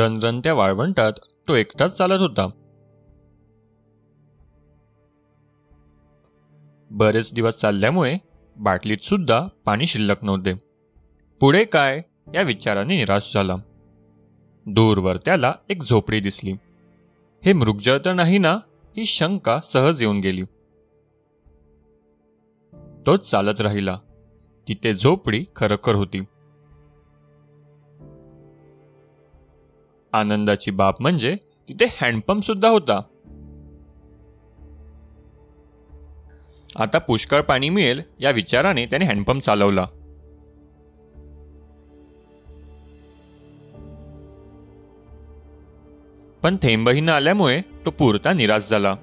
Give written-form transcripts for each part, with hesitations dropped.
रणरणत्या वाळवंटात तो एकटाच चालत होता. बरेच दिवस चालल्यामुळे बाटलीत सुद्धा पाणी शिल्लक नव्हते. पुढे काय या विचाराने निराश झाला. दूरवर त्याला एक झोपडी दिसली. हे मृगजळ तर नाही ना, ही शंका सहज येऊन गेली. तो चालत राहिला. तिथे झोपडी खरोखर होती. आनंदाची बाब म्हणजे तिथे हँडपंप सुद्धा होता. आता पुष्कळ पाणी मिळेल या विचाराने त्याने हँडपंप चालवला. पण थेंबही न आल्यामुळे तो पुरता निराश झाला.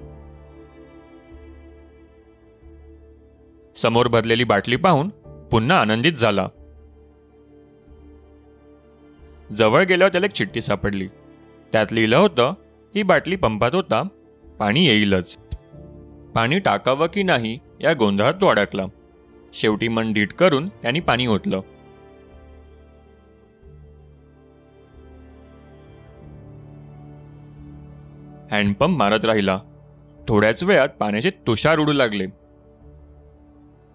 समोर भरलेली बाटली पाहून पुन्हा आनंदित झाला. जवळ गेल्यावर त्याला एक चिठ्ठी सापडली. त्यात लिहिलं होतं, ही बाटली पंपात होता, पाणी येईलच. पाणी टाकावं की नाही या गोंधळात तो अडकला. शेवटी मन ढीट करून त्यांनी पाणी ओतलं. हँडपंप मारत राहिला. थोड्याच वेळात पाण्याचे तुषार उडू लागले.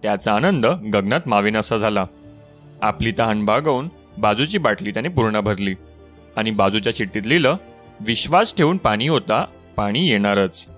त्याचा आनंद गगनात मावेनासा झाला. आपली तहान भागवून बाजूची बाटली त्याने पूर्ण भरली आणि बाजूच्या चिठ्ठीत लिहिलं, विश्वास ठेवून पाणी होता, पाणी येणारच.